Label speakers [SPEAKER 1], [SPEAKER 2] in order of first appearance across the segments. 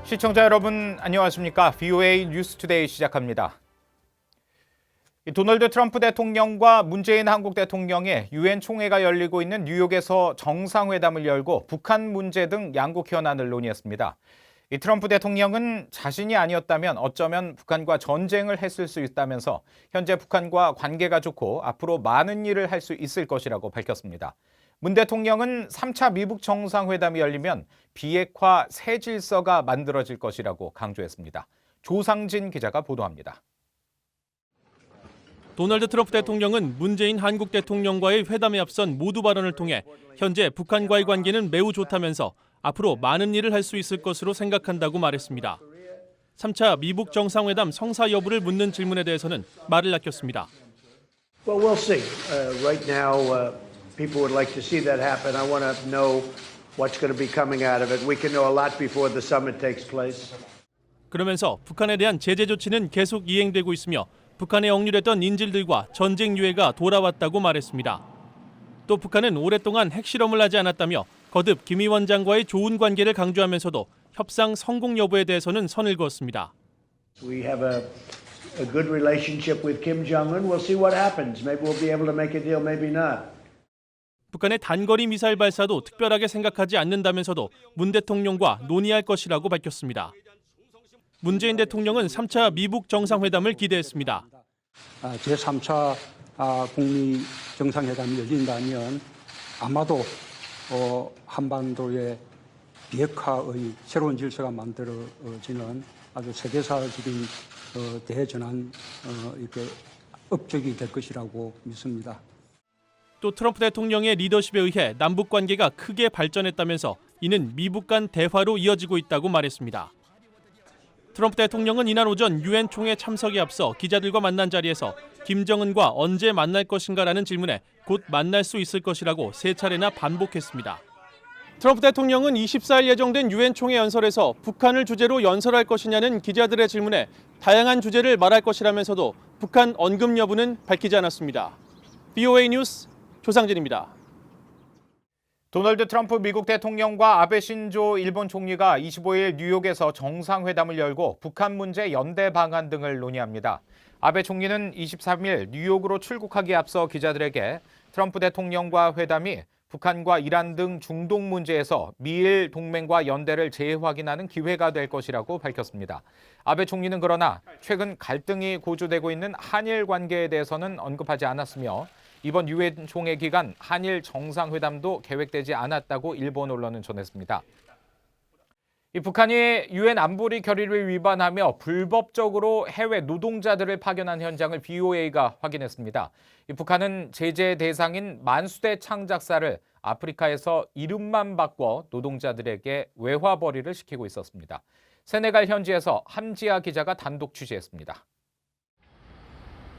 [SPEAKER 1] 시청자 여러분 안녕하십니까? VOA 뉴스투데이 시작합니다. 도널드 트럼프 대통령과 문재인 한국 대통령의 유엔 총회가 열리고 있는 뉴욕에서 정상회담을 열고 북한 문제 등 양국 현안을 논의했습니다. 트럼프 대통령은 자신이 아니었다면 어쩌면 북한과 전쟁을 했을 수 있다면서 현재 북한과 관계가 좋고 앞으로 많은 일을 할 수 있을 것이라고 밝혔습니다. 문 대통령은 3차 미북 정상회담이 열리면 비핵화 새 질서가 만들어질 것이라고 강조했습니다. 조상진 기자가 보도합니다.
[SPEAKER 2] 도널드 트럼프 대통령은 문재인 한국 대통령과의 회담에 앞선 모두 발언을 통해 현재 북한과의 관계는 매우 좋다면서 앞으로 많은 일을 할 수 있을 것으로 생각한다고 말했습니다. 3차 미북 정상회담 성사 여부를 묻는 질문에 대해서는 말을 아꼈습니다.
[SPEAKER 3] Well, we'll see. Right now, people would like to see that happen. I want to know what's going to be coming out of it. We can know a lot before the summit takes place.
[SPEAKER 2] 그러면서 북한에 대한 제재 조치는 계속 이행되고 있으며 북한에 억류됐던 인질들과 전쟁 유해가 돌아왔다고 말했습니다. 또 북한은 오랫동안 핵실험을 하지 않았다며 거듭 김 위원장과의 좋은 관계를 강조하면서도 협상 성공 여부에 대해서는 선을 그었습니다.
[SPEAKER 3] We have a good relationship with Kim Jong-un. We'll see what happens. Maybe we'll be able to make a deal, maybe not.
[SPEAKER 2] 북한의 단거리 미사일 발사도 특별하게 생각하지 않는다면서도 문 대통령과 논의할 것이라고 밝혔습니다. 문재인 대통령은 3차 미북 정상회담을 기대했습니다.
[SPEAKER 4] 제3차 북미 정상회담이 열린다면 아마도 한반도의 비핵화의 새로운 질서가 만들어지는 아주 세계사적인 대전환 이렇게 업적이 될 것이라고 믿습니다.
[SPEAKER 2] 또 트럼프 대통령의 리더십에 의해 남북 관계가 크게 발전했다면서 이는 미북 간 대화로 이어지고 있다고 말했습니다. 트럼프 대통령은 이날 오전 유엔 총회 참석에 앞서 기자들과 만난 자리에서 김정은과 언제 만날 것인가라는 질문에 곧 만날 수 있을 것이라고 세 차례나 반복했습니다. 트럼프 대통령은 24일 예정된 유엔 총회 연설에서 북한을 주제로 연설할 것이냐는 기자들의 질문에 다양한 주제를 말할 것이라면서도 북한 언급 여부는 밝히지 않았습니다. VOA 뉴스 조상진입니다.
[SPEAKER 1] 도널드 트럼프 미국 대통령과 아베 신조 일본 총리가 25일 뉴욕에서 정상회담을 열고 북한 문제 연대 방안 등을 논의합니다. 아베 총리는 23일 뉴욕으로 출국하기에 앞서 기자들에게 트럼프 대통령과 회담이 북한과 이란 등 중동 문제에서 미일 동맹과 연대를 재확인하는 기회가 될 것이라고 밝혔습니다. 아베 총리는 그러나 최근 갈등이 고조되고 있는 한일 관계에 대해서는 언급하지 않았으며 이번 유엔 총회 기간 한일 정상회담도 계획되지 않았다고 일본 언론은 전했습니다. 북한이 유엔 안보리 결의를 위반하며 불법적으로 해외 노동자들을 파견한 현장을 VOA가 확인했습니다. 북한은 제재 대상인 만수대 창작사를 아프리카에서 이름만 바꿔 노동자들에게 외화벌이를 시키고 있었습니다. 세네갈 현지에서 함지아 기자가 단독 취재했습니다.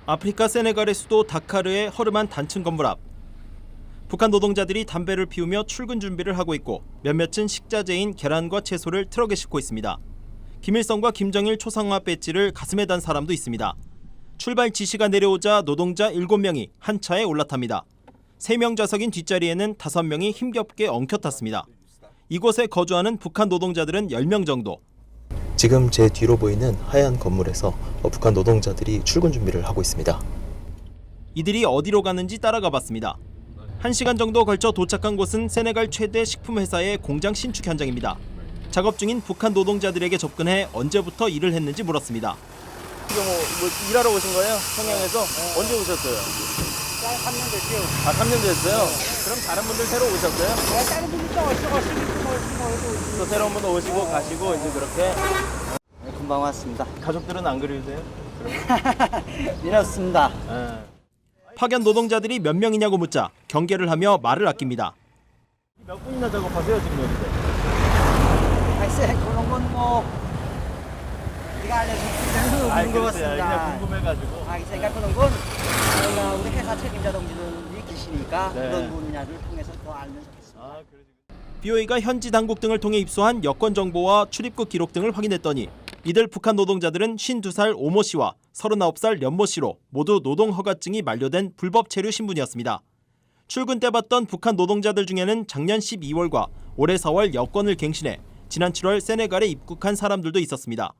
[SPEAKER 5] 아프리카 세네갈의 수도 다카르의 허름한 단층 건물 앞. 북한 노동자들이 담배를 피우며 출근 준비를 하고 있고 몇몇은 식자재인 계란과 채소를 트럭에 싣고 있습니다. 김일성과 김정일 초상화 배지를 가슴에 단 사람도 있습니다. 출발 지시가 내려오자 노동자 7명이 한 차에 올라탑니다. 3명 좌석인 뒷자리에는 5명이 힘겹게 엉켜탔습니다. 이곳에 거주하는 북한 노동자들은 10명 정도.
[SPEAKER 6] 지금 제 뒤로 보이는 하얀 건물에서 북한 노동자들이 출근 준비를 하고 있습니다.
[SPEAKER 5] 이들이 어디로 가는지 따라가 봤습니다. 1시간 정도 걸쳐 도착한 곳은 세네갈 최대 식품 회사의 공장 신축 현장입니다. 작업 중인 북한 노동자들에게 접근해 언제부터 일을 했는지 물었습니다.
[SPEAKER 7] 지금 뭐 일하러 오신 거예요? 평양에서? 네. 언제 오셨어요?
[SPEAKER 3] 3년 됐죠.
[SPEAKER 7] 3년 됐어요? 그럼 다른 분들 새로 오셨어요?
[SPEAKER 3] 다른 분이 또 오시고
[SPEAKER 7] 또 새로운 분도 오시고 가시고 이제 그렇게?
[SPEAKER 8] 네, 금방 왔습니다.
[SPEAKER 7] 가족들은 안 그리우세요?
[SPEAKER 8] 이렇습니다.
[SPEAKER 5] 파견 노동자들이 몇 명이냐고 묻자 경계를 하며 말을 아낍니다.
[SPEAKER 7] 몇 분이나 작업하세요 지금 여기서?
[SPEAKER 8] 글쎄 그런 건 뭐 네가 알려주는 것 같습니다.
[SPEAKER 7] 그냥 궁금해가지고.
[SPEAKER 8] 제가 그런 건 우리 회사 책임자 동지들이 계시니까
[SPEAKER 7] 네.
[SPEAKER 8] 그런 분야를 통해서 더 알면 좋겠습니다.
[SPEAKER 5] BOA가 현지 당국 등을 통해 입수한 여권 정보와 출입국 기록 등을 확인했더니 이들 북한 노동자들은 52살 오모 씨와 39살 련모 씨로 모두 노동 허가증이 만료된 불법 체류 신분이었습니다. 출근 때 봤던 북한 노동자들 중에는 작년 12월과 올해 4월 여권을 갱신해 지난 7월 세네갈에 입국한 사람들도 있었습니다.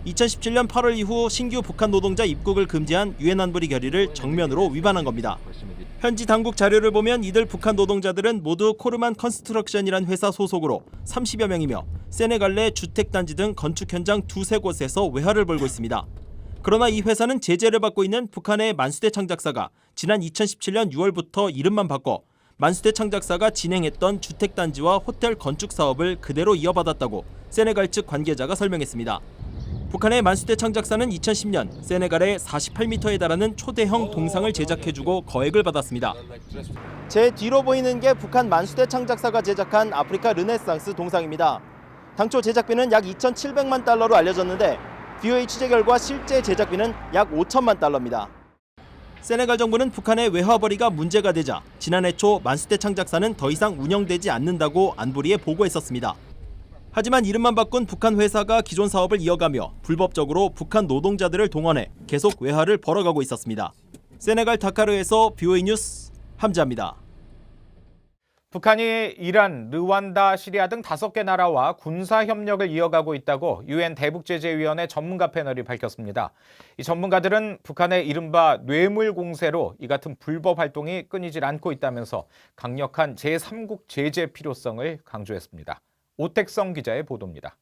[SPEAKER 5] 2017년 8월 이후 신규 북한 노동자 입국을 금지한 유엔 안보리 결의를 정면으로 위반한 겁니다. 현지 당국 자료를 보면 이들 북한 노동자들은 모두 코르만 컨스트럭션이란 회사 소속으로 30여 명이며 세네갈 내 주택단지 등 건축 현장 두세 곳에서 외화를 벌고 있습니다. 그러나 이 회사는 제재를 받고 있는 북한의 만수대 창작사가 지난 2017년 6월부터 이름만 바꿔 만수대 창작사가 진행했던 주택단지와 호텔 건축 사업을 그대로 이어받았다고 세네갈 측 관계자가 설명했습니다. 북한의 만수대 창작사는 2010년 세네갈에 48m에 달하는 초대형 동상을 제작해주고 거액을 받았습니다. 제 뒤로 보이는 게 북한 만수대 창작사가 제작한 아프리카 르네상스 동상입니다. 당초 제작비는 약 2,700만 달러로 알려졌는데 VOA 취재 결과 실제 제작비는 약 5천만 달러입니다. 세네갈 정부는 북한의 외화벌이가 문제가 되자 지난해 초 만수대 창작사는 더 이상 운영되지 않는다고 안보리에 보고했었습니다. 하지만 이름만 바꾼 북한 회사가 기존 사업을 이어가며 불법적으로 북한 노동자들을 동원해 계속 외화를 벌어가고 있었습니다. 세네갈 다카르에서 VOA 뉴스 함지아입니다.
[SPEAKER 1] 북한이 이란, 르완다, 시리아 등 5개 나라와 군사 협력을 이어가고 있다고 유엔 대북제재위원회 전문가 패널이 밝혔습니다. 이 전문가들은 북한의 이른바 뇌물 공세로 이 같은 불법 활동이 끊이질 않고 있다면서 강력한 제3국 제재 필요성을 강조했습니다. 오택성 기자의 보도입니다.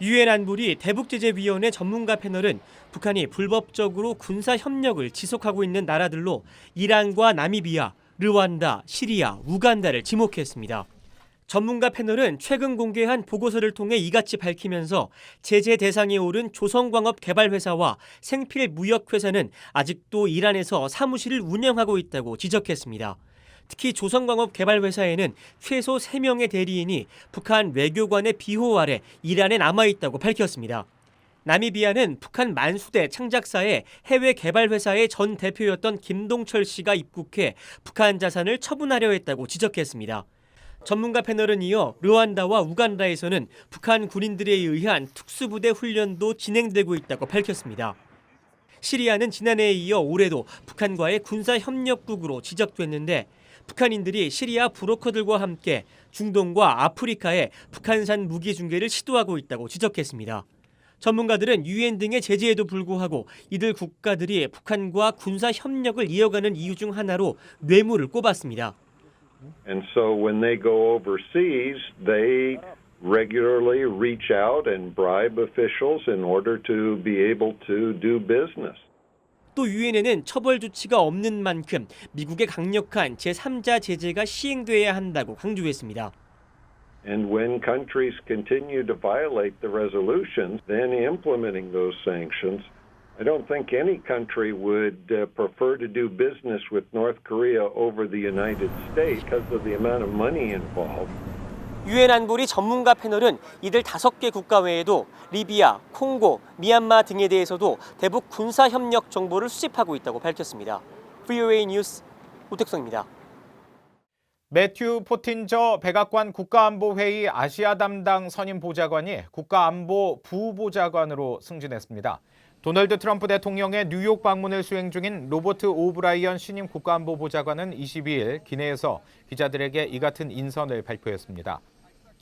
[SPEAKER 9] 유엔 안보리 대북제재위원회 전문가 패널은 북한이 불법적으로 군사 협력을 지속하고 있는 나라들로 이란과 나미비아, 르완다, 시리아, 우간다를 지목했습니다. 전문가 패널은 최근 공개한 보고서를 통해 이같이 밝히면서 제재 대상에 오른 조선광업개발회사와 생필무역회사는 아직도 이란에서 사무실을 운영하고 있다고 지적했습니다. 특히 조선광업개발회사에는 최소 3명의 대리인이 북한 외교관의 비호 아래 이란에 남아있다고 밝혔습니다. 나미비아는 북한 만수대 창작사의 해외 개발회사의 전 대표였던 김동철 씨가 입국해 북한 자산을 처분하려 했다고 지적했습니다. 전문가 패널은 이어 르완다와 우간다에서는 북한 군인들에 의한 특수부대 훈련도 진행되고 있다고 밝혔습니다. 시리아는 지난해에 이어 올해도 북한과의 군사협력국으로 지적됐는데 북한인들이 시리아 브로커들과 함께 중동과 아프리카에 북한산 무기 중개를 시도하고 있다고 지적했습니다. 전문가들은 유엔 등의 제재에도 불구하고 이들 국가들이 북한과 군사 협력을 이어가는 이유 중 하나로 뇌물을 꼽았습니다.
[SPEAKER 10] And so when they go overseas, they regularly reach out and bribe officials in order to be able to do business.
[SPEAKER 9] 또 유엔에는 처벌 조치가 없는 만큼 미국의 강력한 제3자 제재가 시행돼야 한다고 강조했습니다.
[SPEAKER 10] And when countries continue to violate the resolutions, then implementing those sanctions, I don't think any country would prefer to do business with North Korea over the United States because of the amount of money involved.
[SPEAKER 9] 유엔 안보리 전문가 패널은 이들 5개 국가 외에도 리비아, 콩고, 미얀마 등에 대해서도 대북 군사 협력 정보를 수집하고 있다고 밝혔습니다. VOA 뉴스 오택성입니다.
[SPEAKER 1] 매튜 포틴저 백악관 국가안보회의 아시아 담당 선임 보좌관이 국가안보 부보좌관으로 승진했습니다. 도널드 트럼프 대통령의 뉴욕 방문을 수행 중인 로버트 오브라이언 신임 국가안보보좌관은 22일 기내에서 기자들에게 이 같은 인선을 발표했습니다.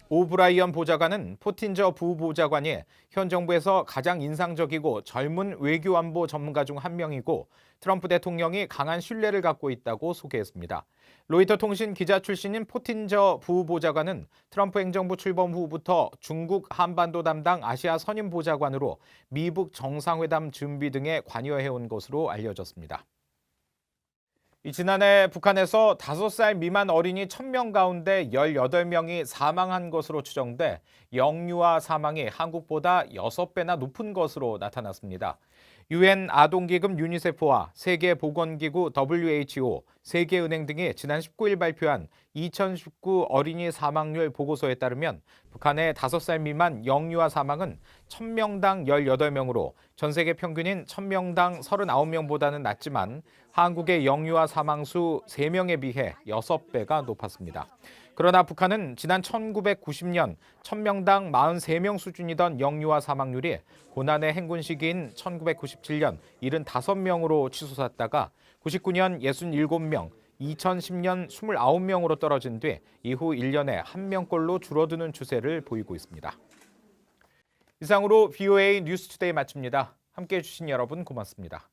[SPEAKER 1] 오브라이언 보좌관은 포틴저 부보좌관이 현 정부에서 가장 인상적이고 젊은 외교안보 전문가 중 한 명이고 트럼프 대통령이 강한 신뢰를 갖고 있다고 소개했습니다. 로이터 통신 기자 출신인 포틴저 부보좌관은 트럼프 행정부 출범 후부터 중국 한반도 담당 아시아 선임 보좌관으로 미북 정상회담 준비 등에 관여해온 것으로 알려졌습니다. 지난해 북한에서 5살 미만 어린이 1,000명 가운데 18명이 사망한 것으로 추정돼 영유아 사망이 한국보다 6배나 높은 것으로 나타났습니다. 유엔 아동기금 유니세프와 세계보건기구 WHO, 세계은행 등이 지난 19일 발표한 2019 어린이 사망률 보고서에 따르면 북한의 5살 미만 영유아 사망은 1,000명당 18명으로 전 세계 평균인 1,000명당 39명보다는 낮지만 한국의 영유아 사망수 3명에 비해 6배가 높았습니다. 그러나 북한은 지난 1990년 1,000명당 43명 수준이던 영유아 사망률이 고난의 행군 시기인 1997년 75명으로 치솟았다가 99년 67명, 2010년 29명으로 떨어진 뒤 이후 1년에 1명꼴로 줄어드는 추세를 보이고 있습니다. 이상으로 VOA 뉴스투데이 마칩니다. 함께해 주신 여러분 고맙습니다.